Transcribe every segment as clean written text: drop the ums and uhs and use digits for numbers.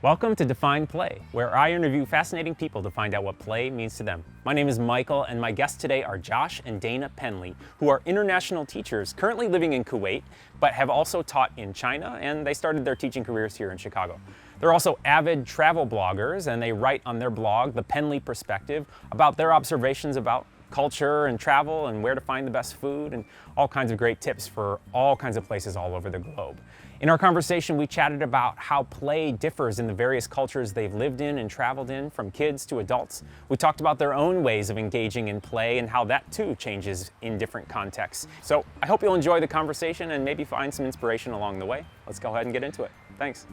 Welcome to Define Play, where I interview fascinating people to find out what play means to them. My name is Michael, and my guests today are Josh and Dana Penley, who are international teachers currently living in Kuwait, but have also taught in China, and they started their teaching careers here in Chicago. They're also avid travel bloggers, and they write on their blog, The Penley Perspective, about their observations about culture and travel and where to find the best food and all kinds of great tips for all kinds of places all over the globe. In our conversation, we chatted about how play differs in the various cultures they've lived in and traveled in, from kids to adults. We talked about their own ways of engaging in play and how that too changes in different contexts. So I hope you'll enjoy the conversation and maybe find some inspiration along the way. Let's go ahead and get into it. Thanks.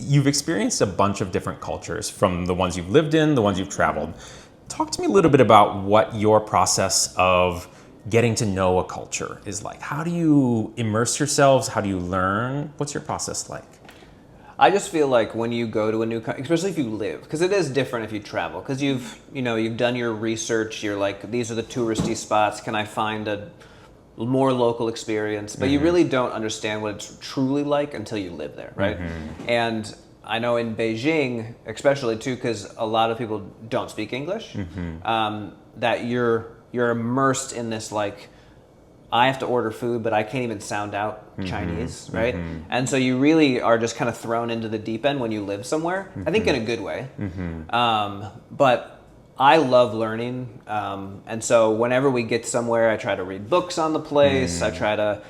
You've experienced a bunch of different cultures, from the ones you've lived in, the ones you've traveled. Talk to me a little bit about what your process of getting to know a culture is like. How do you immerse yourselves? How do you learn? What's your process like? I just feel like when you go to a new country, especially if you live, because it is different if you travel, because you've done your research, you're like, these are the touristy spots, can I find a more local experience? But you really don't understand what it's truly like until you live there, right? And I know in Beijing, especially too, because a lot of people don't speak English, that you're immersed in this, like, I have to order food, but I can't even sound out Chinese, right? And so you really are just kind of thrown into the deep end when you live somewhere, I think in a good way. But I love learning, and so whenever we get somewhere, I try to read books on the place. I try to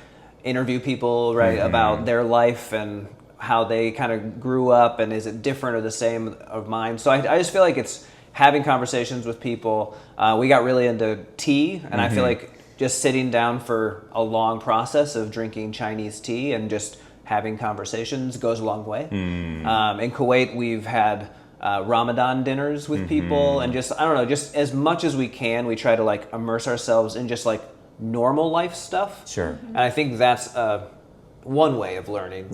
interview people, right, about their life and how they kind of grew up, and is it different or the same of mine. So I just feel like it's having conversations with people. We got really into tea, and I feel like just sitting down for a long process of drinking Chinese tea and just having conversations goes a long way. In Kuwait, we've had Ramadan dinners with people, and just, I don't know, just as much as we can, we try to like immerse ourselves in just like normal life stuff. Sure. And I think that's one way of learning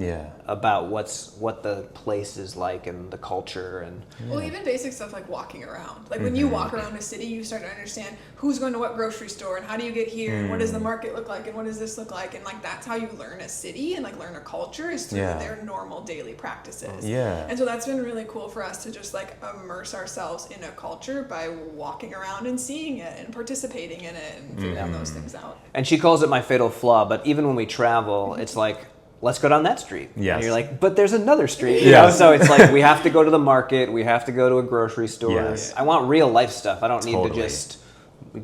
about what the place is like and the culture. And well, even basic stuff like walking around. Like when you walk around a city, you start to understand who's going to what grocery store and how do you get here and what does the market look like and what does this look like, and like that's how you learn a city and like learn a culture, is through their normal daily practices. And so that's been really cool for us to just like immerse ourselves in a culture by walking around and seeing it and participating in it and figuring those things out. And she calls it my fatal flaw, but even when we travel, it's like, let's go down that street. And you're like, but there's another street. You know? So it's like, we have to go to the market. We have to go to a grocery store. I want real life stuff. I don't need to just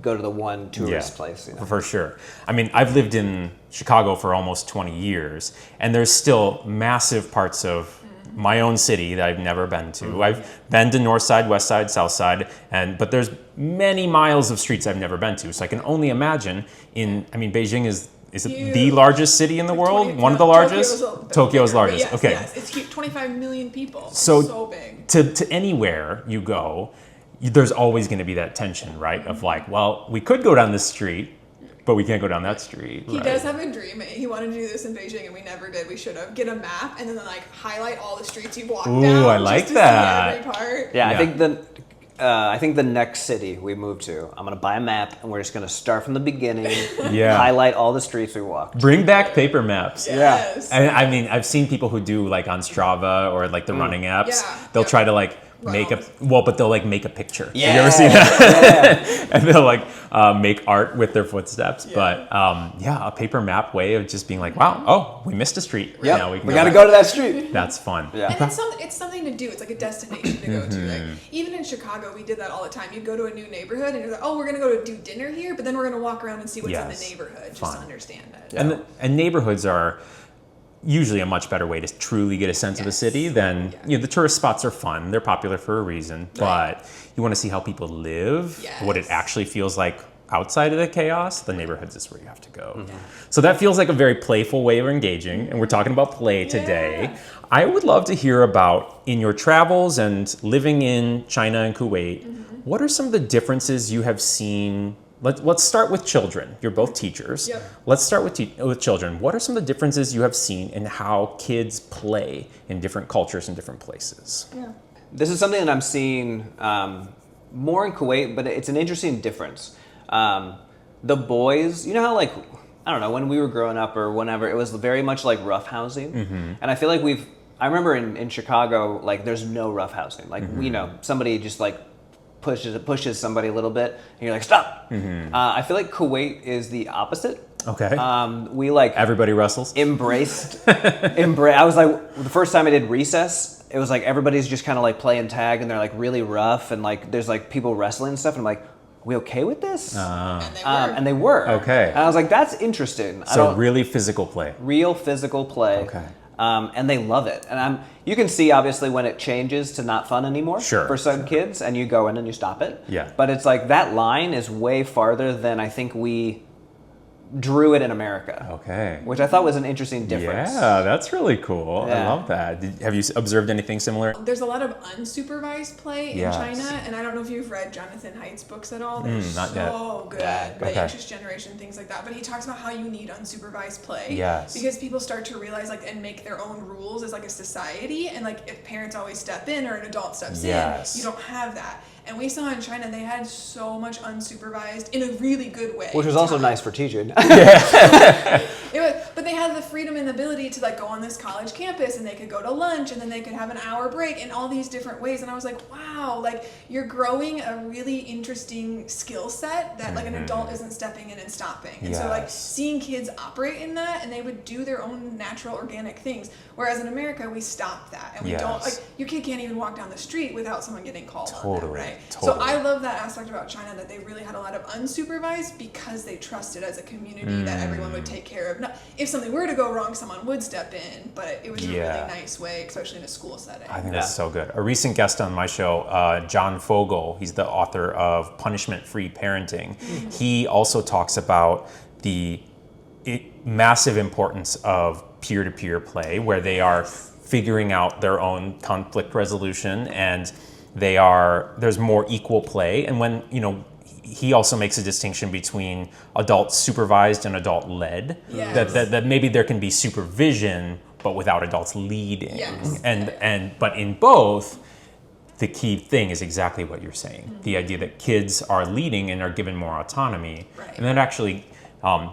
go to the one tourist place. You know? For sure. I mean, I've lived in Chicago for almost 20 years, and there's still massive parts of my own city that I've never been to. I've been to North Side, West Side, South Side, but there's many miles of streets I've never been to. So I can only imagine Beijing is it the largest city in the world? One of the largest? Tokyo's largest. Yes, okay. Yes, it's huge. 25 million people. So big. To anywhere you go, there's always going to be that tension, right? Of like, well, we could go down this street, but we can't go down that street. He does have a dream. He wanted to do this in Beijing, and we never did. We should have. Get a map and then like highlight all the streets you've walked down. Ooh, I like just to that. see every part. Yeah, I think the next city we move to, I'm gonna buy a map and we're just gonna start from the beginning. Highlight all the streets we walked. Bring back paper maps. Yes. And I mean, I've seen people who do like on Strava or like the running apps. They'll try to like make but they'll like make a picture. Yeah. Have you ever seen that? And they'll like make art with their footsteps. But a paper map way of just being like, wow, we missed a street. Yeah, Now we gotta go to that street. That's fun. Yeah. And it's something to do. It's like a destination to go to. Like, even in Chicago, we did that all the time. You'd go to a new neighborhood and you're like, oh, we're gonna go to do dinner here, but then we're gonna walk around and see what's in the neighborhood just to understand it. And neighborhoods are usually a much better way to truly get a sense of the city than, the tourist spots are fun. They're popular for a reason, but you want to see how people live, what it actually feels like outside of the chaos. The neighborhoods is where you have to go. So that feels like a very playful way of engaging, and we're talking about play today. I would love to hear about, in your travels and living in China and Kuwait, what are some of the differences you have seen? Let's start with children. You're both teachers. Let's start with children. What are some of the differences you have seen in how kids play in different cultures and different places? this is something that I'm seeing more in Kuwait, but it's an interesting difference. The boys, you know how like, I don't know, when we were growing up or whenever, it was very much like roughhousing. And I feel like I remember in Chicago, like there's no roughhousing. Like, you know, somebody just like pushes somebody a little bit and you're like, stop. I feel like Kuwait is the opposite. Okay. We like Everybody wrestles. I was like, the first time I did recess, it was like everybody's just kind of like playing tag and they're like really rough and like there's like people wrestling and stuff and I'm like, are we okay with this? And they were. Okay. And I was like, that's interesting. So really physical play. Real physical play. Okay. And they love it. And you can see obviously when it changes to not fun anymore for some kids and you go in and you stop it. Yeah. But it's like that line is way farther than I think we drew it in America. Okay. Which I thought was an interesting difference. Yeah, that's really cool. I Yeah. love that. Have you observed anything similar? There's a lot of unsupervised play in Yes. China, and I don't know if you've read Jonathan Haidt's books at all. They're not yet. so good. The Anxious Generation, things like that. But he talks about how you need unsupervised play. Yes. Because people start to realize like and make their own rules as like a society, and like if parents always step in or an adult steps Yes. in, you don't have that. And we saw in China they had so much unsupervised in a really good way. Which was also nice for teaching. But they had the freedom and the ability to like go on this college campus and they could go to lunch and then they could have an hour break in all these different ways. And I was like, wow, like you're growing a really interesting skill set that like an adult isn't stepping in and stopping. And so like seeing kids operate in that and they would do their own natural organic things. Whereas in America, we stop that and we don't like your kid can't even walk down the street without someone getting called on them, right? So I love that aspect about China that they really had a lot of unsupervised because they trusted as a community that everyone would take care of. Not, if something were to go wrong, someone would step in, but it was a really nice way, especially in a school setting. I think that's so good. A recent guest on my show, John Fogel, he's the author of Punishment-Free Parenting. He also talks about the massive importance of peer-to-peer play, where they are figuring out their own conflict resolution and there's more equal play. And when, you know, he also makes a distinction between adult supervised and adult led. Yes. That maybe there can be supervision, but without adults leading. Yes. But in both, the key thing is exactly what you're saying. The idea that kids are leading and are given more autonomy. Right. And that actually,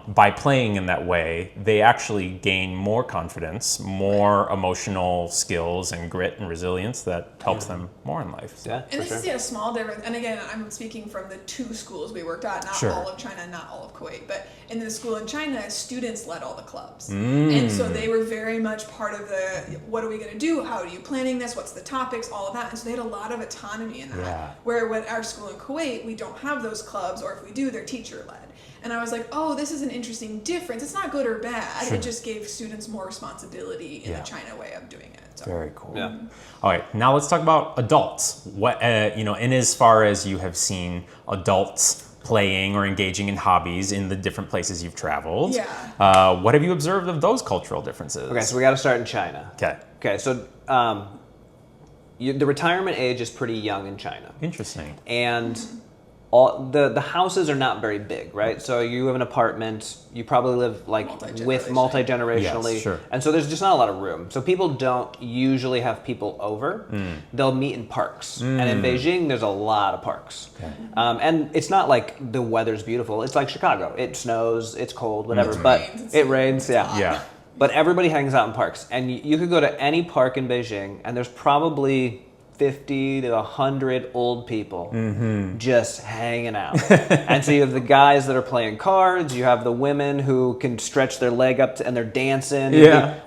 by playing in that way, they actually gain more confidence, more emotional skills and grit and resilience that helps them more in life. So. Yeah, And this is a small difference. And again, I'm speaking from the 2 schools we worked at, not all of China, not all of Kuwait. But in the school in China, students led all the clubs. And so they were very much part of the, what are we going to do? How are you planning this? What's the topics? All of that. And so they had a lot of autonomy in that. Yeah. Where with our school in Kuwait, we don't have those clubs, or if we do, they're teacher led. And I was like, oh, this is an interesting difference. It's not good or bad. It just gave students more responsibility in the China way of doing it. So. Very cool. Yeah. All right, now let's talk about adults. What in as far as you have seen adults playing or engaging in hobbies in the different places you've traveled. What have you observed of those cultural differences? Okay, so we got to start in China. Okay, so the retirement age is pretty young in China. Interesting. And all the houses are not very big, right? So you have an apartment, you probably live like with multi-generationally. Yes, sure. And so there's just not a lot of room. So people don't usually have people over. They'll meet in parks. And in Beijing, there's a lot of parks. Okay. And it's not like the weather's beautiful. It's like Chicago. It snows, it's cold, whatever. It rains, Yeah. But everybody hangs out in parks. And you could go to any park in Beijing, and there's probably 50 to 100 old people just hanging out. And so you have the guys that are playing cards, you have the women who can stretch their leg up and they're dancing.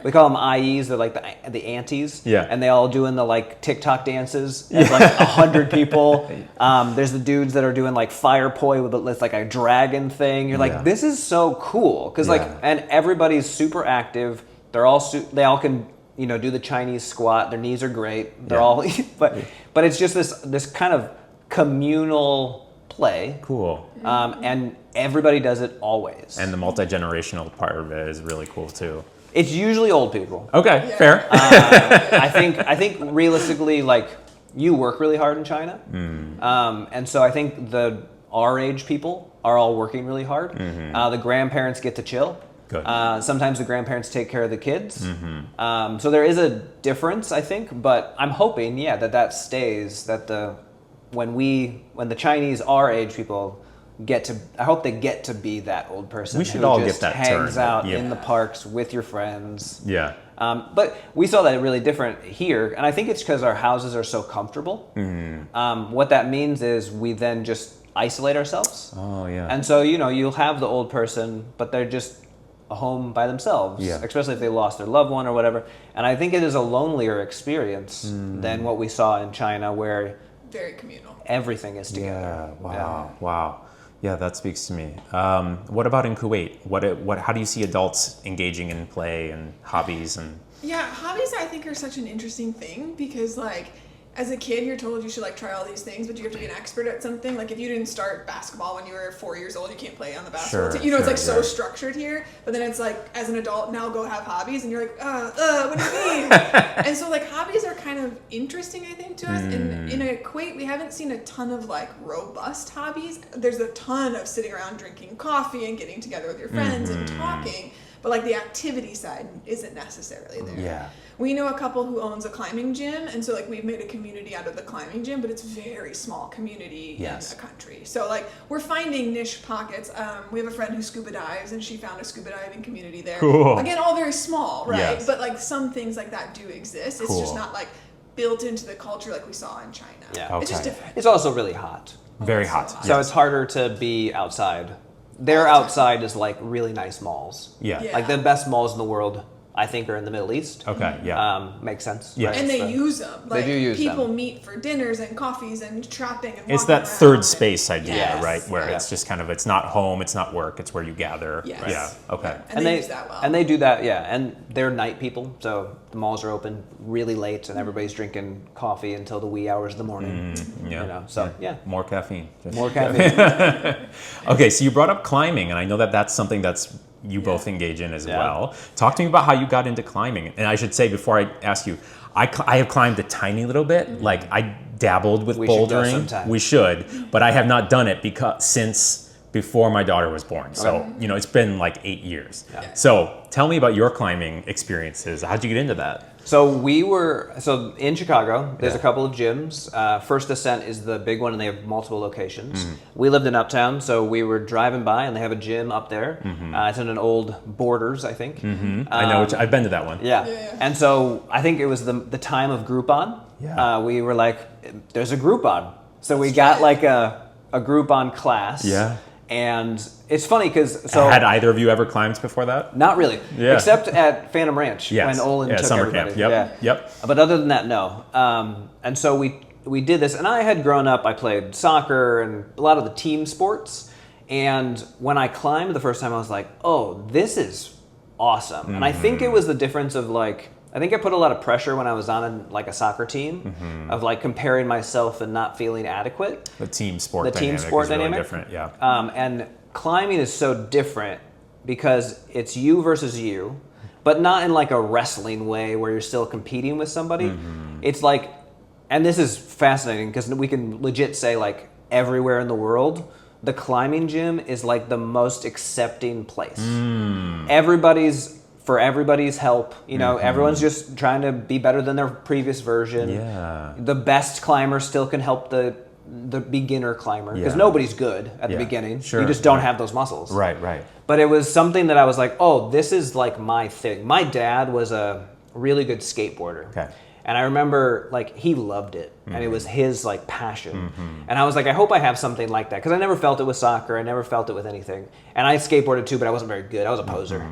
We call them IEs, they're like the aunties. And they all doing the like TikTok dances as like 100 people. There's the dudes that are doing like fire poi with like a dragon thing. You're like, this is so cool. Cause like, and everybody's super active. They all can, you know, do the Chinese squat. Their knees are great. They're all, but it's just this kind of communal play. Cool. And everybody does it always. And the multi-generational part of it is really cool too. It's usually old people. Okay, fair. I think realistically, like you work really hard in China, and so I think our age people are all working really hard. The grandparents get to chill. Good. Sometimes the grandparents take care of the kids. So there is a difference, I think, but I'm hoping, that stays, that when the Chinese our age people I hope they get to be that old person We should who all just get that hangs turn. out Yeah. in the parks with your friends. Yeah. But we saw that really different here, and I think it's because our houses are so comfortable. What that means is we then just isolate ourselves. Oh, yeah. And so, you'll have the old person, but they're just a home by themselves, especially if they lost their loved one or whatever. And I think it is a lonelier experience than what we saw in China, where very communal. Everything is together. Yeah. Wow. Yeah, that speaks to me. What about in Kuwait? How do you see adults engaging in play and hobbies and? Yeah, hobbies I think are such an interesting thing because like as a kid you're told you should like try all these things, but you have to be an expert at something. Like if you didn't start babasketball when you were 4 years old, you can't play on the basketball team. It's like so structured here. But then it's like as an adult now go have hobbies and you're like, what do you mean? And so like hobbies are kind of interesting I think to us. And in Kuwait we haven't seen a ton of like robust hobbies. There's a ton of sitting around drinking coffee and getting together with your friends and talking. But like the activity side isn't necessarily there. Yeah. We know a couple who owns a climbing gym, and so like we've made a community out of the climbing gym, but it's a very small community in a country. So like we're finding niche pockets. We have a friend who scuba dives, and she found a scuba diving community there. Cool. Again, all very small, right? Yes. But like some things like that do exist. It's just not like built into the culture like we saw in China. Yeah. Okay. It's just different. It's also really hot. Very hot. So it's harder to be outside. Their outside is like really nice malls. Yeah. Yeah. Like the best malls in the world, I think, are in the Middle East. Okay. Yeah. Makes sense. Yeah. right? And they So- use them. Like, do use people them. meet for dinners and coffees and shopping and It's walking that around third and- space idea, Yes. right? Where Yeah. it's just kind of, it's not home, it's not work, it's where you gather. Yes. Yeah. Okay. And they use that well. And they do that, and they're night people, so the malls are open really late, and everybody's drinking coffee until the wee hours of the morning. Yeah. So yeah, More caffeine. Just- more caffeine. Okay, so you brought up climbing, and I know that that's something that's you both engage in as well. Talk to me about how you got into climbing. And I should say, before I ask you, I have climbed a tiny little bit. Like I dabbled with We should go bouldering. sometime. We should, but I have not done it since before my daughter was born. So, it's been like 8 years. Yeah. So tell me about your climbing experiences. How'd you get into that? So in Chicago, there's a couple of gyms. First Ascent is the big one, and they have multiple locations. We lived in Uptown, so we were driving by, and they have a gym up there. It's in an old Borders, I think. I know, I've been to that one. Yeah. And so I think it was the time of Groupon. Yeah. We were like, there's a Groupon. So we got like a Groupon class. Yeah. And it's funny because Had either of you ever climbed before that? not really, Yeah. except at Phantom Ranch Yes. when Olin took summer everybody. camp. Yep. Yeah. Yep. But other than that, no. And so we did this, and I had grown up. I played soccer and a lot of the team sports. And when I climbed the first time, I was like, "Oh, this is awesome!" And I think it was the difference of like. I think I put a lot of pressure when I was on a soccer team of like comparing myself and not feeling adequate. The team sport The dynamic team sport is really dynamic? different. Yeah. And climbing is so different because it's you versus you, but not in like a wrestling way where you're still competing with somebody. It's like, and this is fascinating because we can legit say like everywhere in the world, the climbing gym is like the most accepting place. For everybody's help, everyone's just trying to be better than their previous version. Yeah. The best climber still can help the beginner climber because Yeah. nobody's good at the Yeah. beginning. Sure. You just don't Right. have those muscles. Right. But it was something that I was like, oh, this is like my thing. My dad was a really good skateboarder. Okay. And I remember like he loved it and it was his like passion. And I was like, I hope I have something like that because I never felt it with soccer. I never felt it with anything. And I skateboarded too, but I wasn't very good. I was a poser.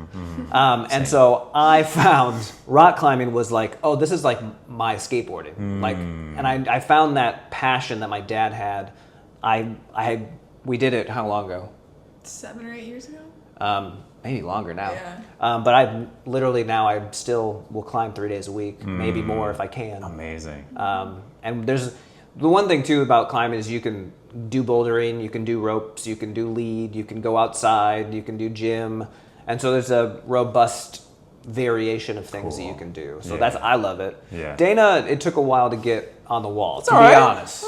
And so I found rock climbing was like, oh, this is like my skateboarding. Like, and I found that passion that my dad had. We did it how long ago? 7 or 8 years ago. Maybe longer now. Yeah. But I literally now I still will climb 3 days a week, maybe more if I can. Amazing. And there's the one thing too about climbing is you can do bouldering, you can do ropes, you can do lead, you can go outside, you can do gym, and so there's a robust variation of things that you can do. So I love it. Yeah. Dana, it took a while to get on the wall, to all be right. honest.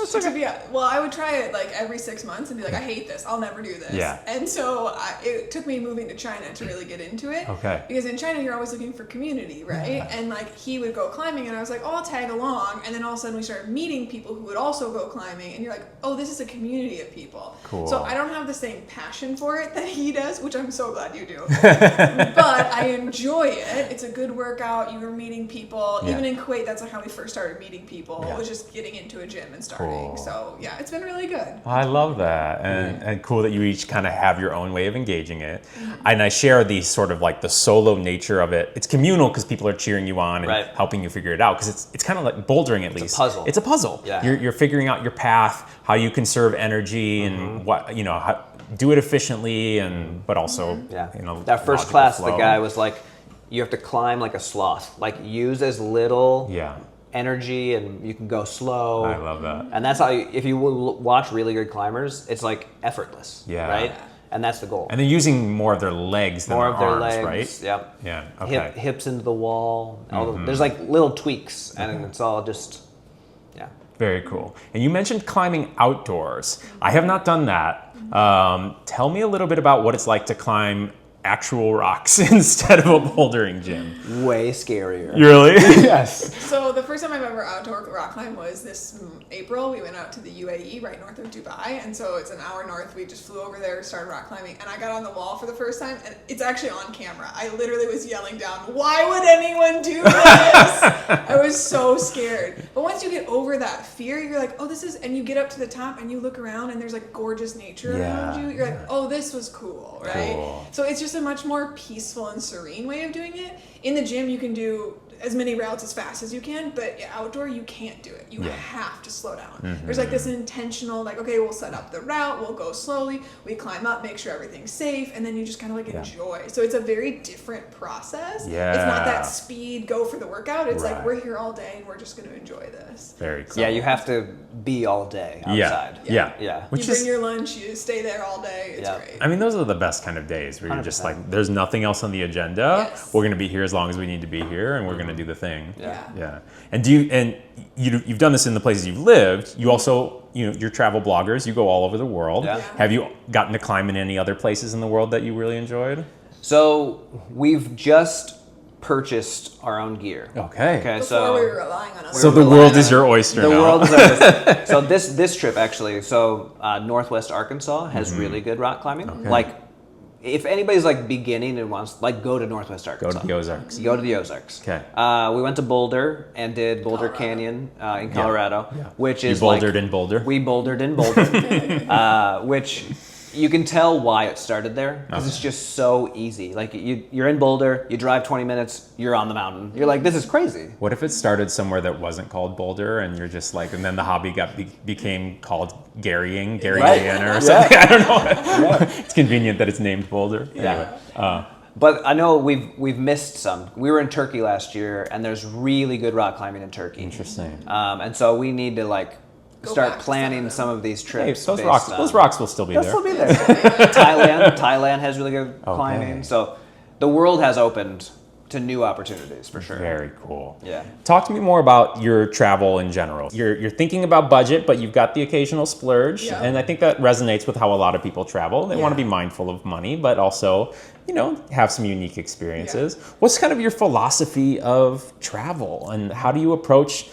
Well, I would try it like every 6 months and be like, I hate this. I'll never do this. Yeah. And so it took me moving to China to really get into it. Okay. Because in China, you're always looking for community, right? Yeah. And like he would go climbing and I was like, oh, I'll tag along. And then all of a sudden we started meeting people who would also go climbing. And you're like, oh, this is a community of people. Cool. So I don't have the same passion for it that he does, which I'm so glad you do. But I enjoy it. It's a good workout. You're meeting people. Yeah. Even in Kuwait, that's like how we first started meeting people. Yeah. It was just getting into a gym and starting. Cool. So yeah, it's been really good. I love that, and cool that you each kind of have your own way of engaging it. And I share the sort of like the solo nature of it. It's communal because people are cheering you on and helping you figure it out. Because it's kind of like bouldering, at least. It's a puzzle. It's a puzzle. Yeah. You're figuring out your path, how you conserve energy, and what how, do it efficiently, and but also That first logical class, flow. the guy was like, you have to climb like a sloth. Like use as little energy and you can go slow. I love that. And that's how if you watch really good climbers, it's like effortless. Yeah. Right? And that's the goal. And they're using more of their legs than More their of their arms, legs, right? Yep. Yeah. Okay. Hips into the wall. There's like little tweaks, and it's all just, Very cool. And you mentioned climbing outdoors. I have not done that. Tell me a little bit about what it's like to climb actual rocks instead of a bouldering gym. Way scarier. Really? Yes. So the first time I've ever outdoor rock climbed was this April. We went out to the UAE, right north of Dubai, and so it's an hour north. We just flew over there, started rock climbing, and I got on the wall for the first time, and it's actually on camera. I literally was yelling down, "Why would anyone do this?" I was so scared. But once you get over that fear, you're like, "Oh, this is," and you get up to the top and you look around and there's like gorgeous nature around you. You're like, "Oh, this was cool," right? Cool. So it's just a much more peaceful and serene way of doing it. In the gym, you can do as many routes as fast as you can, but outdoor, you can't do it. You have to slow down. There's like this intentional, like, okay, we'll set up the route, we'll go slowly, we climb up, make sure everything's safe, and then you just kind of like enjoy. So it's a very different process. Yeah. It's not that speed, go for the workout. It's like, we're here all day and we're just going to enjoy this. Very cool. Yeah, you have to be all day outside. Yeah. You bring your lunch, you stay there all day. It's great. I mean, those are the best kind of days where you're just like, there's nothing else on the agenda. Yes. We're going to be here as long as we need to be here, and we're going to do the thing. Yeah. And you've done this in the places you've lived. You also, you're travel bloggers. You go all over the world. Yeah. Have you gotten to climb in any other places in the world that you really enjoyed? So we've just purchased our own gear. Okay. Before we were relying on us. So the world is your oyster now. The world is our oyster. So this trip actually, Northwest Arkansas has really good rock climbing. Okay. Like, if anybody's like beginning and wants, like, go to Northwest Arkansas. Go to the Ozarks. Go to the Ozarks. Okay. We went to Boulder and did Boulder Canyon in Colorado, which is bouldered in Boulder? We bouldered in Boulder, which you can tell why it started there because it's just so easy. Like you're in Boulder, you drive 20 minutes, you're on the mountain. You're like, this is crazy. What if it started somewhere that wasn't called Boulder, and you're just like, and then the hobby became called Garrying or something? I don't know. It's convenient that it's named Boulder. Anyway. But I know we've missed some. We were in Turkey last year, and there's really good rock climbing in Turkey. Interesting. And so we need to start planning some of these trips. Hey, those rocks will still be there. They'll still be there. Thailand has really good climbing. So the world has opened to new opportunities for sure. Very cool. Yeah. Talk to me more about your travel in general. You're thinking about budget, but you've got the occasional splurge. Yeah. And I think that resonates with how a lot of people travel. They want to be mindful of money, but also, have some unique experiences. Yeah. What's kind of your philosophy of travel, and how do you approach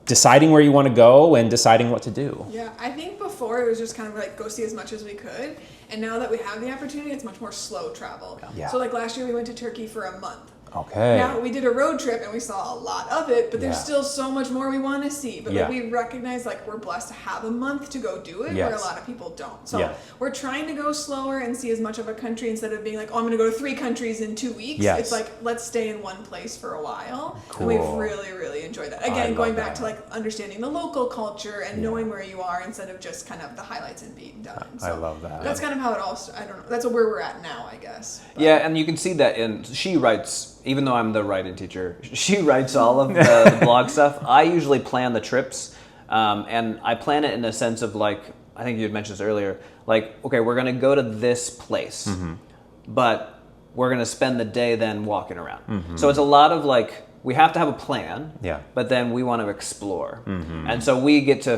deciding where you want to go and deciding what to do? Yeah, I think before it was just kind of like go see as much as we could. And now that we have the opportunity, it's much more slow travel. Yeah. So like last year we went to Turkey for a month. Okay. Now we did a road trip and we saw a lot of it, but there's still so much more we want to see. But we recognize we're blessed to have a month to go do it, where a lot of people don't. So we're trying to go slower and see as much of a country instead of being like, oh, I'm going to go to 3 countries in 2 weeks. Yes. It's like, let's stay in one place for a while. Cool. And we've really, really enjoyed that. Again, going back to understanding the local culture and knowing where you are instead of just kind of the highlights and being done. So I love that. That's kind of how it all started. I don't know. That's where we're at now, I guess. But Yeah, and you can see that she writes, even though I'm the writing teacher, she writes all of the blog stuff. I usually plan the trips, and I plan it in a sense of I think you had mentioned this earlier, okay, we're going to go to this place, but we're going to spend the day then walking around. So it's a lot of we have to have a plan, Yeah. but then we want to explore. And so we get to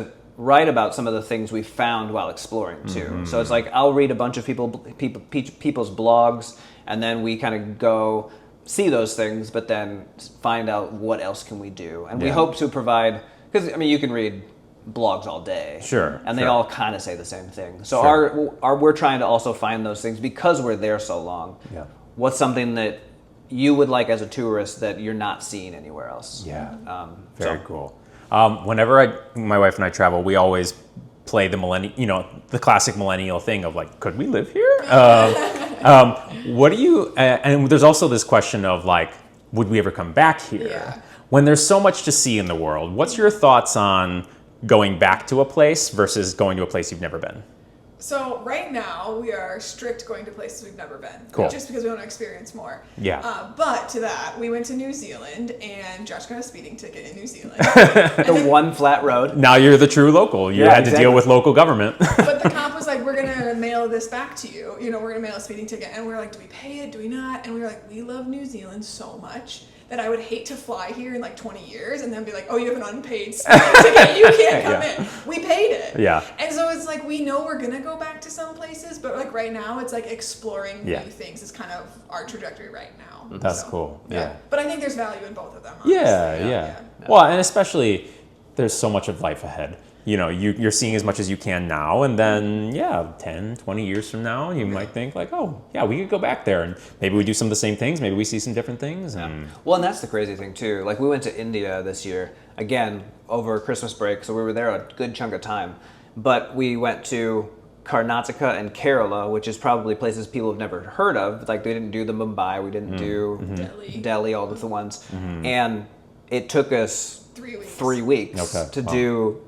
write about some of the things we found while exploring too. So it's like I'll read a bunch of people's blogs, and then we kind of go see those things, but then find out what else can we do. And we hope to provide, because I mean, you can read blogs all day, Sure, and they sure. all kind of say the same thing. So Sure. we're trying to also find those things because we're there so long. Yeah. What's something that you would like as a tourist that you're not seeing anywhere else? Yeah. So- Very cool. Whenever my wife and I travel, we always play the classic millennial thing of like, could we live here? What do you? And there's also this question of like, would we ever come back here? Yeah. When there's so much to see in the world, what's your thoughts on going back to a place versus going to a place you've never been? So right now we are strict going to places we've never been. Cool. Just because we want to experience more. Yeah. But to that, we went to New Zealand, and Josh got a speeding ticket in New Zealand. The one flat road. Now you're the true local. You Yeah, had to exactly. deal with local government. But the cop was like, we're going to mail this back to you. You know, we're going to mail a speeding ticket. And we were like, do we pay it? Do we not? And we were like, we love New Zealand so much that I would hate to fly here in like 20 years and then be like, oh, you have an unpaid speeding ticket. You can't come Yeah. in. We paid it. Yeah. And so it's like, we know we're going to go back to some places, but like right now it's like exploring Yeah. new things is kind of our trajectory right now. That's So, cool. Yeah. But I think there's value in both of them. Honestly. Yeah. Well, and especially there's so much of life ahead. You know, you're seeing as much as you can now, and then 10, 20 years from now, you might think like, oh, yeah, we could go back there and maybe we do some of the same things, maybe we see some different things. And Well, and that's the crazy thing too. Like we went to India this year, again, over Christmas break, so we were there a good chunk of time. But we went to Karnataka and Kerala, which is probably places people have never heard of. Like we didn't do the Mumbai, we didn't do Delhi, all of the ones. And it took us 3 weeks. 3 weeks Okay. to Wow. do,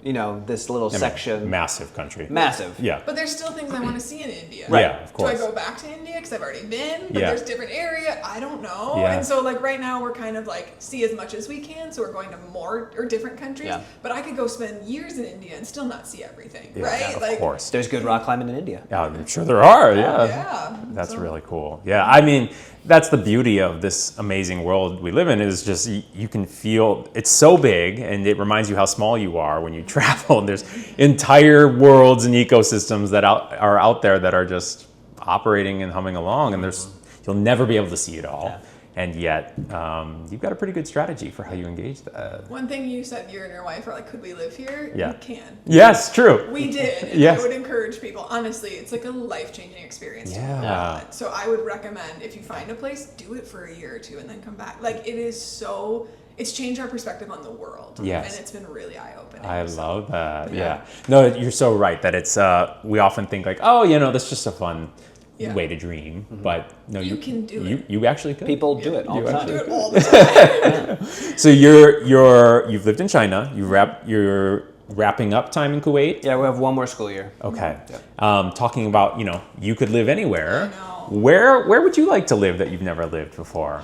this little I mean, section. massive country. Massive. Yeah. But there's still things I want to see in India. Right. Yeah, of Do I course. go back to India because I've already been? But Yeah. there's different area. I don't know. Yeah. And so like right now we're kind of like see as much as we can. So we're going to more or different countries. Yeah. But I could go spend years in India and still not see everything. Yeah, right? of like course. There's good rock climbing in India. Yeah, I'm sure there are. Yeah. yeah. That's So- really cool. Yeah, I mean, that's the beauty of this amazing world we live in is just you can feel it's so big and it reminds you how small you are when you travel. And there's entire worlds and ecosystems that are out there that are just operating and humming along, and you'll never be able to see it all. Yeah. And yet, you've got a pretty good strategy for how you engage that. One thing you said, you and your wife are like, could we live here? Yeah. You can. Yes, true. We did. And Yes. I would encourage people. Honestly, it's like a life-changing experience. Yeah. So I would recommend if you find a place, do it for a year or two and then come back. Like it is so. It's changed our perspective on the world. Yes. And it's been really eye-opening. I So- love that. Yeah. Yeah. No, you're so right that it's. We often think like, oh, that's just a fun Yeah. way to dream, but no, You can do it. You actually could. People do it all You the Do time. it all the time. So you've lived in China. You're wrapping up time in Kuwait. Yeah, we have one more school year. Okay. Talking about you could live anywhere. I know. Where would you like to live that you've never lived before?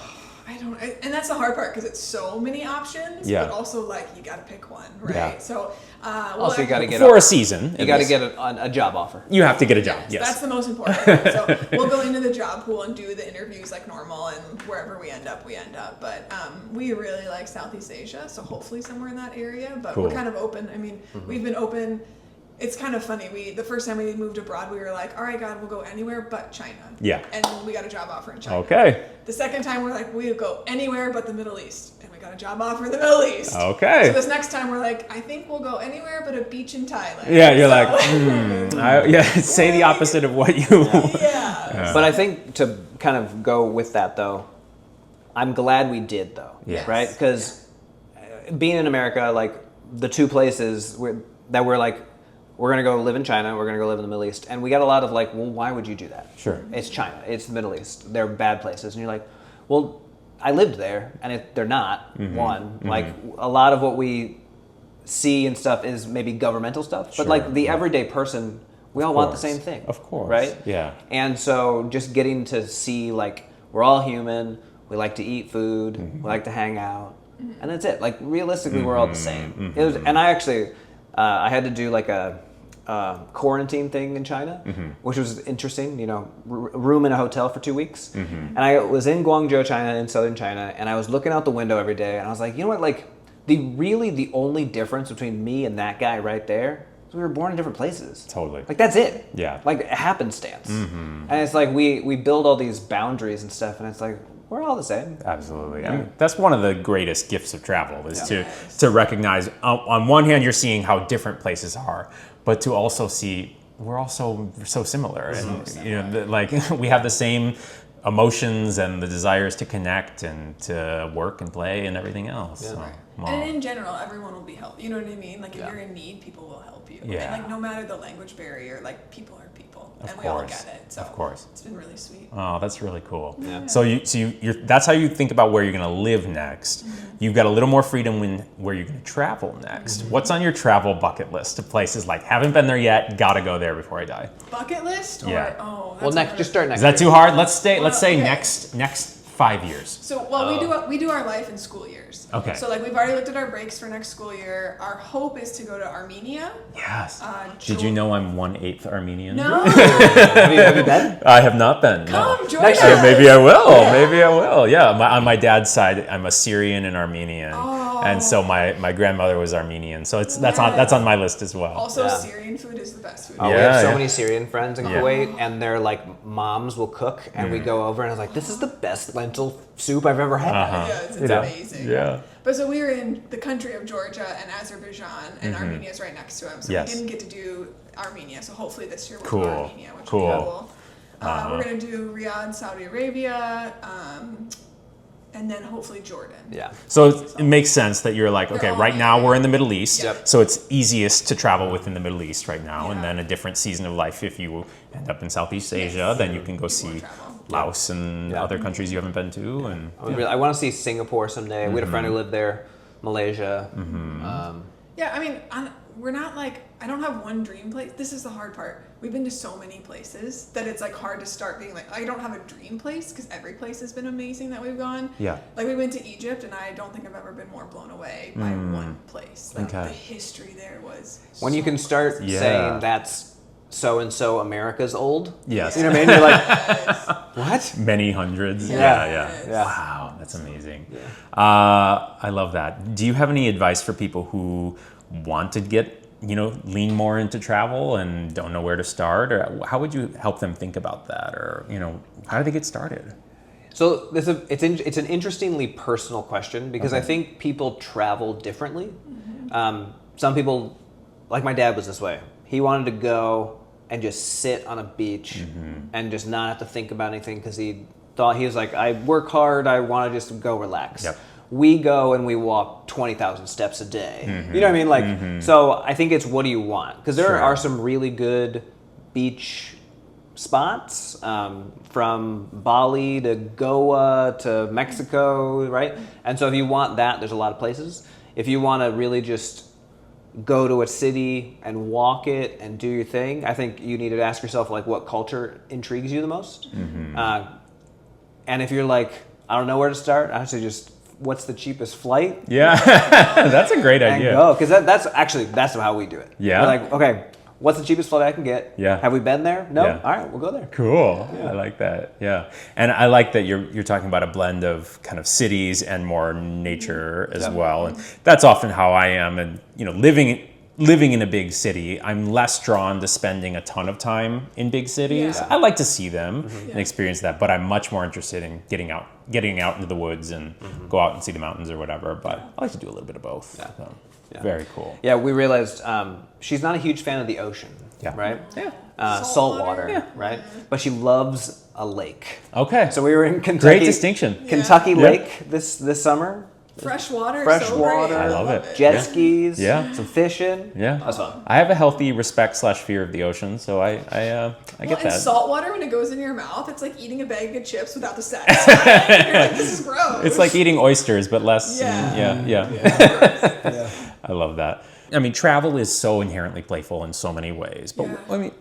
And that's the hard part because it's so many options. Yeah. But also like you got to pick one, right? Yeah. So. Also, you got to get For a season. you got to get a job offer. You have to get a job. Yes, Yes. that's the most important thing. So we'll go into the job pool and do the interviews like normal, and wherever we end up, we end up. But we really like Southeast Asia, so hopefully somewhere in that area. But Cool. we're kind of open. I mean, we've been open. It's kind of funny. The first time we moved abroad, we were like, all right, God, we'll go anywhere but China. Yeah. And we got a job offer in China. Okay. The second time, we're like, we'll go anywhere but the Middle East. And we got a job offer in the Middle East. Okay. So this next time, we're like, I think we'll go anywhere but a beach in Thailand. Yeah, you're So- like, say the opposite of what you. Yeah. But I think to kind of go with that though, I'm glad we did though. Yes. Right? Because being in America, like the two places that we're like, we're going to go live in China, we're going to go live in the Middle East. And we got a lot of like, well, why would you do that? Sure. It's China, it's the Middle East. They're bad places. And you're like, well, I lived there and they're not, one. Like a lot of what we see and stuff is maybe governmental stuff. Sure. But like the everyday person, we all want the course. same thing. Of course. Right? Yeah. And so just getting to see like, we're all human, we like to eat food, we like to hang out. And that's it. Like realistically, we're all the same. It was, and I actually, I had to do like a quarantine thing in China, which was interesting. You know, room in a hotel for 2 weeks, and I was in Guangzhou, China, in southern China, and I was looking out the window every day, and I was like, you know what, like the only difference between me and that guy right there is we were born in different places. Totally. Like that's it. Yeah. Like happenstance. And it's like we build all these boundaries and stuff, and it's like we're all the same. Absolutely. I mean, that's one of the greatest gifts of travel is to recognize, on one hand, you're seeing how different places are, but to also see we're also so similar. And, you know, like we have the same emotions and the desires to connect and to work and play and everything else. Yeah. So, Right. wow. And in general, everyone will be helped. You know what I mean? Like if you're in need, people will help you. Yeah. And like no matter the language barrier, like people are people, Of and we all course. get it. So Of course. it's been really sweet. Oh, that's really cool. Yeah. So you're that's how you think about where you're going to live next. You've got a little more freedom where you're going to travel next. What's on your travel bucket list of places like haven't been there yet, gotta go there before I die? Bucket list? Or, Yeah. oh, Well, that's just start next. Is that year. too hard? Let's say okay. next 5 years. So, well, we do our life in school years. Okay. So, like, we've already looked at our breaks for next school year. Our hope is to go to Armenia. Yes. Did Geor- you know I'm 1/8 Armenian? No. have you been? I have not been. No. Come join Next us. year, Maybe I will. Maybe I will. Yeah. On my dad's side, I'm Assyrian and Armenian, and so my grandmother was Armenian. So that's on my list as well. Also, Yeah. Syrian food is the best food. Oh, we Yeah, have so yeah. many Syrian friends in Yeah. Kuwait, and their like moms will cook, and we go over, and I was like, "This is the best lentil soup I've ever had." Yeah, it's You know? amazing. Yeah. But so we were in the country of Georgia and Azerbaijan, and Armenia is right next to them. So Yes. we didn't get to do Armenia. So hopefully this year we'll Cool. do Armenia, which Cool. will be cool. We're gonna do Riyadh, Saudi Arabia, and then hopefully Jordan. Yeah. So it makes sense that you're like, okay, all right now we're in the Middle East, Yep. so it's easiest to travel within the Middle East right now, and Yeah. then a different season of life if you end up in Southeast Asia, then you can go see travel. Laos and Yeah. other countries you haven't been to, and I want to see Singapore someday. We had a friend who lived there, Malaysia. Yeah, I mean, we're not like, I don't have one dream place. This is the hard part. We've been to so many places that it's like hard to start being like, I don't have a dream place because every place has been amazing that we've gone. Yeah. Like we went to Egypt and I don't think I've ever been more blown away by one place. Like Okay. the history there was When you so can start Yeah. saying that's so and so America's old. yes, You know what I mean? You're like, Yes. what? many hundreds. Yeah. Yeah. Yeah. Wow, that's amazing. I love that. Do you have any advice for people who want to get, lean more into travel and don't know where to start? Or how would you help them think about that? Or, how do they get started? So it's an interestingly personal question because I think people travel differently. Some people, like my dad was this way. He wanted to go and just sit on a beach and just not have to think about anything because he was like, I work hard, I want to just go relax. Yep. We go and we walk 20,000 steps a day. You know what I mean? Like, so I think it's what do you want? Because there Sure. are some really good beach spots from Bali to Goa to Mexico, right? And so if you want that, there's a lot of places. If you want to really just go to a city and walk it and do your thing, I think you need to ask yourself like what culture intrigues you the most. And if you're like, I don't know where to start, I say just what's the cheapest flight Yeah, that's a great and idea. go, because that's how we do it. Yeah? We're like, okay, what's the cheapest flight I can get? Yeah. Have we been there? No. Yeah. All right, we'll go there. Cool. I like that. Yeah. And I like that you're talking about a blend of kind of cities and more nature as well. And that's often how I am. And, living in a big city, I'm less drawn to spending a ton of time in big cities. Yeah. I like to see them and experience that, but I'm much more interested in getting out into the woods and go out and see the mountains or whatever. But I like to do a little bit of both. Yeah. So, Yeah. Very cool. Yeah, we realized she's not a huge fan of the ocean, Yeah. right? Yeah. Salt water. water, right? But she loves a lake. Okay. So we were in Kentucky. Great distinction. Kentucky Yeah. Lake this summer. fresh water. Fresh so great. water. I love it. Jet Yeah. skis. Yeah. Some fishing. Yeah. That's fun. I have a healthy respect/fear of the ocean, so I Well, get and that. salt water, when it goes in your mouth, it's like eating a bag of chips without the satisfaction. You're like, this is gross. It's like eating oysters, but less. Yeah. Yeah. I love that. I mean, travel is so inherently playful in so many ways. But Yeah. I mean,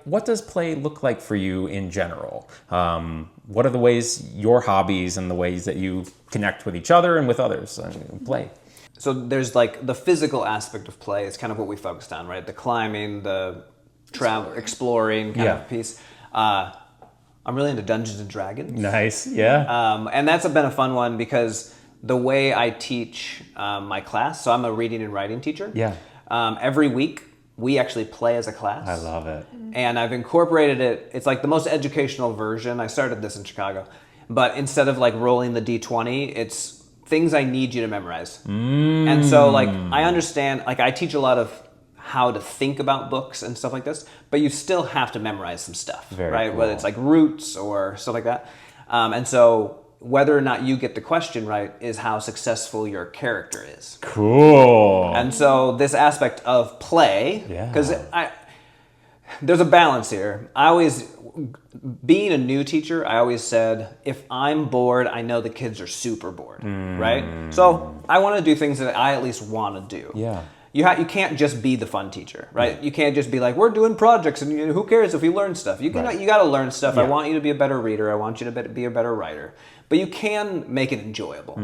what does play look like for you in general? What are the ways, your hobbies and the ways that you connect with each other and with others and play? so there's like the physical aspect of play is kind of what we focused on, right? The climbing, the travel, exploring kind of piece. I'm really into Dungeons and Dragons. Nice, yeah. And that's been a fun one because the way I teach my class, so I'm a reading and writing teacher. Yeah. Every week we actually play as a class. I love it. And I've incorporated it. It's like the most educational version. I started this in Chicago. But instead of like rolling the D20, it's things I need you to memorize. And so like I understand, like I teach a lot of how to think about books and stuff like this, but you still have to memorize some stuff, right? Cool. Whether it's like roots or stuff like that. And so whether or not you get the question right is how successful your character is. Cool. And so this aspect of play, because there's a balance here. Being a new teacher, I always said, if I'm bored, I know the kids are super bored, right? So I want to do things that I at least want to do. Yeah. You can't just be the fun teacher, right? You can't just be like, we're doing projects and who cares if we learn stuff? You got to learn stuff. I want you to be a better reader. I want you to be a better writer. But you can make it enjoyable.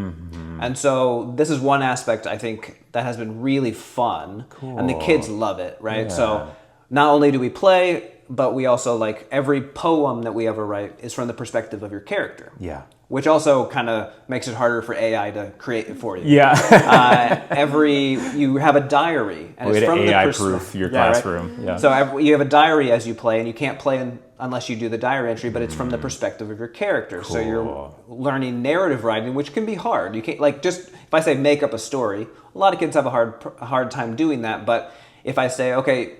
And so this is one aspect I think that has been really fun. Cool. And the kids love it, right? So not only do we play, but we also like every poem that we ever write is from the perspective of your character. Yeah. Which also kind of makes it harder for AI to create it for you. Yeah. You have a diary, and it's from the AI-proof your classroom. Right? Yeah. So you have a diary as you play, and you can't play unless you do the diary entry, but it's from the perspective of your character. Cool. So you're learning narrative writing, which can be hard. You can't if I say make up a story, a lot of kids have a hard time doing that. But if I say, okay,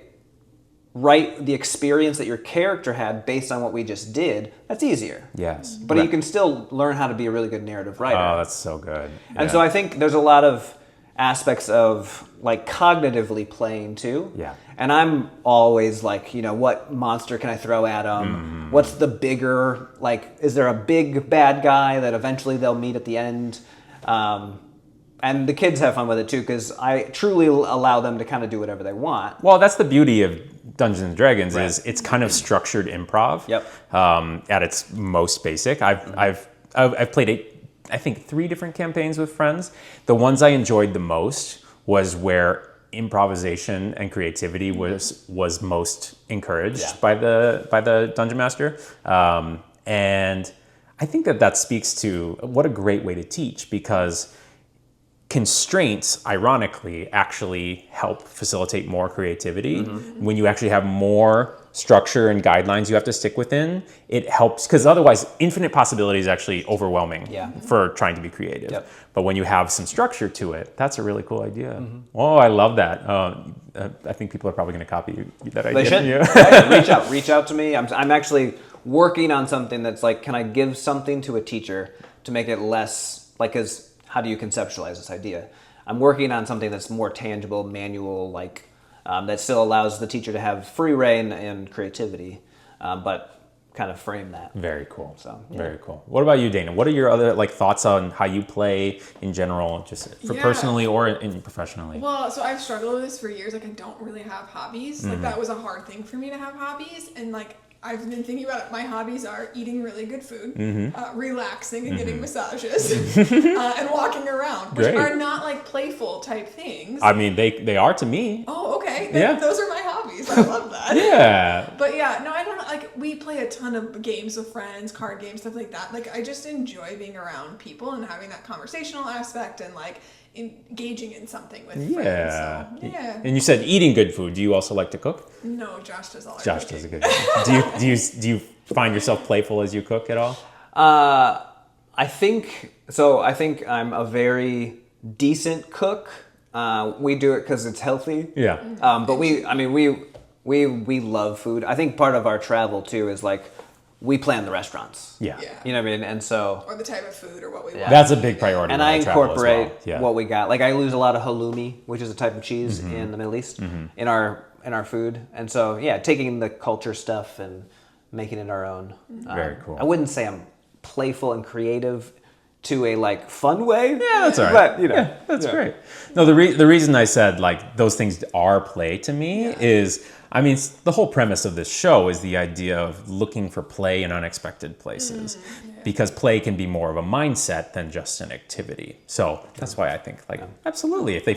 write the experience that your character had based on what we just did, that's easier. Yes. But you can still learn how to be a really good narrative writer. Oh, that's so good. And so I think there's a lot of aspects of like cognitively playing too. Yeah. And I'm always like, what monster can I throw at them? What's the bigger, like, is there a big bad guy that eventually they'll meet at the end? And the kids have fun with it too, because I truly allow them to kind of do whatever they want. Well, that's the beauty of Dungeons and Dragons is it's kind of structured improv. Yep. At its most basic. I've played I think 3 different campaigns with friends. The ones I enjoyed the most was where improvisation and creativity was most encouraged by the dungeon master. And I think that speaks to what a great way to teach, because constraints, ironically, actually help facilitate more creativity. When you actually have more structure and guidelines you have to stick within, it helps, because otherwise infinite possibility is actually overwhelming for trying to be creative. Yep. But when you have some structure to it, that's a really cool idea. Oh, I love that. I think people are probably going to copy that idea. They should. Reach out to me. I'm actually working on something that's like, can I give something to a teacher to make it less like, how do you conceptualize this idea? I'm working on something that's more tangible, manual, like that still allows the teacher to have free reign and creativity, but kind of frame that. Very cool. So very cool. What about you, Dana? What are your other thoughts on how you play in general, just for personally or in professionally? Well, so I've struggled with this for years. Like I don't really have hobbies. Like that was a hard thing for me to have hobbies, and I've been thinking about it. My hobbies are eating really good food, relaxing and getting massages, and walking around, which are not like playful type things. I mean, they are to me. Oh, okay. Those are my hobbies. I love that. But no, I don't we play a ton of games with friends, card games, stuff like that. Like I just enjoy being around people and having that conversational aspect and engaging in something with friends. So, And you said eating good food. Do you also like to cook? No, Josh does all. Josh does a good job. Do you find yourself playful as you cook at all? I think so. I think I'm a very decent cook. We do it because it's healthy. Yeah. But we love food. I think part of our travel too is we plan the restaurants. Yeah. You know what I mean? And so... Or the type of food or what we want. That's a big priority. And I incorporate what we got. I lose a lot of halloumi, which is a type of cheese in the Middle East, in our food. And so, taking the culture stuff and making it our own. Very cool. I wouldn't say I'm playful and creative to a like fun way. Yeah, that's all right. But yeah, that's great. No, the reason I said like those things are play to me is, I mean, the whole premise of this show is the idea of looking for play in unexpected places, because play can be more of a mindset than just an activity. So that's why I think like absolutely, if they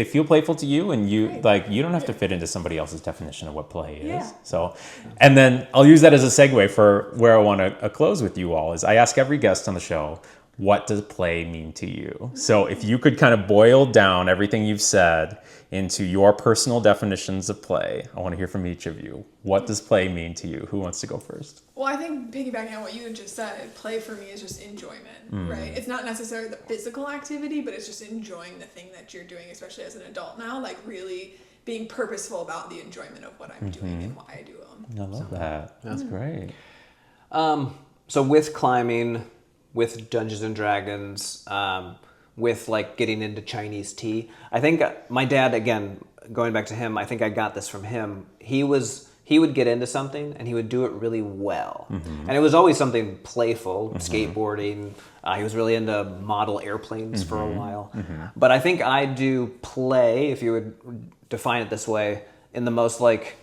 feel playful to you, and you like, you don't have to fit into somebody else's definition of what play is. Yeah. So, and then I'll use that as a segue for where I want to close with you all. Is I ask every guest on the show, what does play mean to you? So if you could kind of boil down everything you've said into your personal definitions of play, I want to hear from each of you. What does play mean to you? Who wants to go first? Well, I think piggybacking on what you just said, play for me is just enjoyment, right? It's not necessarily the physical activity, but it's just enjoying the thing that you're doing, especially as an adult now, like really being purposeful about the enjoyment of what I'm doing and why I do them. I love that. That's great. So with climbing, with Dungeons and Dragons, with like getting into Chinese tea, I think my dad, again, going back to him, I think I got this from him. He would get into something and he would do it really well. And it was always something playful, skateboarding. He was really into model airplanes for a while. But I think I do play, if you would define it this way, in the most like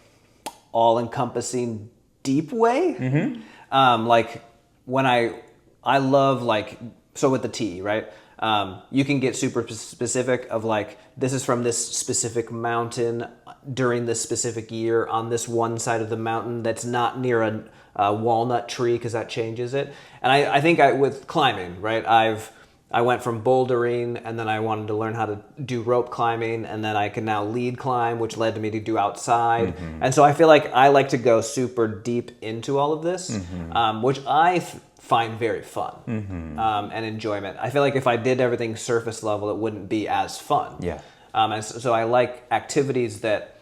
all-encompassing, deep way. Like when I love like, so with the tea, right? You can get super specific of like, this is from this specific mountain during this specific year on this one side of the mountain that's not near a walnut tree, because that changes it. And I think with climbing, right? I went from bouldering, and then I wanted to learn how to do rope climbing, and then I can now lead climb, which led me to do outside. And so I feel like I like to go super deep into all of this, which I find very fun and enjoyment. I feel like if I did everything surface level, it wouldn't be as fun. Yeah. And so I like activities that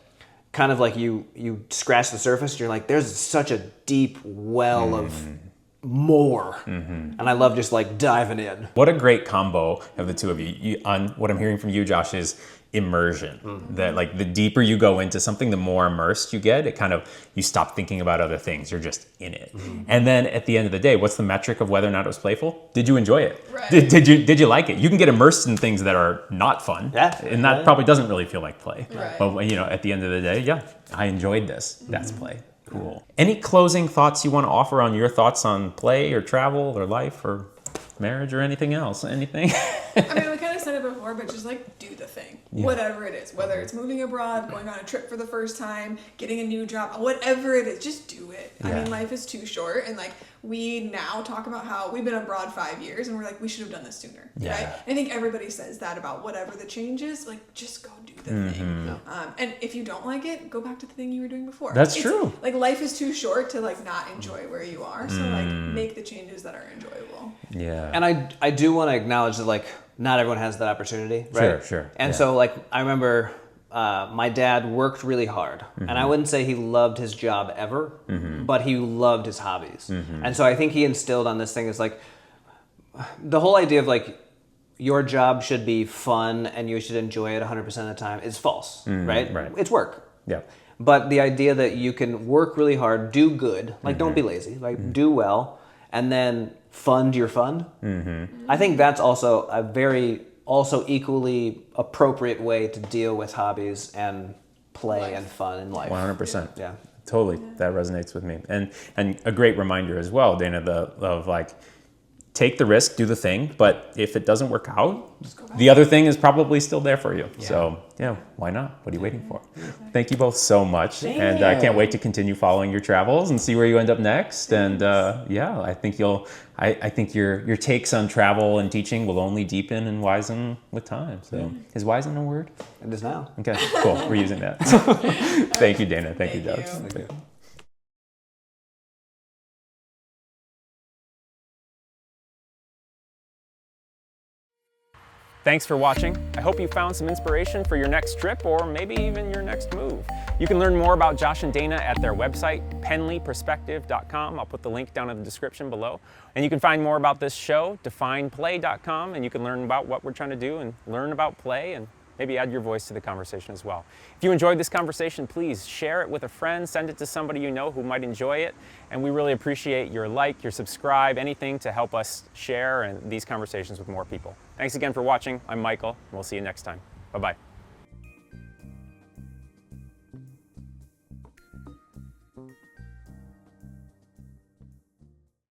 kind of like you scratch the surface, and you're like, there's such a deep well of more. And I love just like diving in. What a great combo of the two of you. On what I'm hearing from you, Josh, is immersion. That like the deeper you go into something, the more immersed you get. It kind of, you stop thinking about other things. You're just in it. And then at the end of the day, what's the metric of whether or not it was playful? Did you enjoy it? Right. Did you like it? You can get immersed in things that are not fun. Yeah. And that probably doesn't really feel like play. Right. But you know, at the end of the day, yeah, I enjoyed this. That's play. Cool. Any closing thoughts you want to offer on your thoughts on play or travel or life or marriage or anything else? Anything? I mean, we kind of said it before, but just like do the thing, whatever it is, whether it's moving abroad, going on a trip for the first time, getting a new job, whatever it is, just do it. I mean, life is too short, and like we now talk about how we've been abroad 5 years, and we're like, we should have done this sooner, right? I think everybody says that about whatever the change is, like just go do the thing. And if you don't like it, go back to the thing you were doing before. That's true. Like life is too short to like not enjoy where you are, so like make the changes that are enjoyable. Yeah. And I do want to acknowledge that like not everyone has that opportunity, right? Sure. And so like I remember my dad worked really hard, and I wouldn't say he loved his job ever, but he loved his hobbies. And so I think he instilled on this thing is like the whole idea of like your job should be fun and you should enjoy it 100% of the time is false, right? It's work. Yeah. But the idea that you can work really hard, do good, like don't be lazy, like do well, and then fund your fun. I think that's also a very equally appropriate way to deal with hobbies and play and fun in life. 100%. Yeah. Totally. That resonates with me. And a great reminder as well, Dana, of like, take the risk, do the thing, but if it doesn't work out, the other thing is probably still there for you. Yeah. So yeah, why not? What are you waiting for? Thank you both so much. And I can't wait to continue following your travels and see where you end up next. And yeah, I think I think your takes on travel and teaching will only deepen and wisen with time. So is wisen a word? It is now. Okay, cool. We're using that. Thank you, Dana. Thank you, Josh. Okay. Thanks for watching. I hope you found some inspiration for your next trip or maybe even your next move. You can learn more about Josh and Dana at their website, penleyperspective.com. I'll put the link down in the description below. And you can find more about this show, defineplay.com, and you can learn about what we're trying to do and learn about play and maybe add your voice to the conversation as well. If you enjoyed this conversation, please share it with a friend, send it to somebody you know who might enjoy it, and we really appreciate your like, your subscribe, anything to help us share and these conversations with more people. Thanks again for watching. I'm Michael, and we'll see you next time. Bye-bye.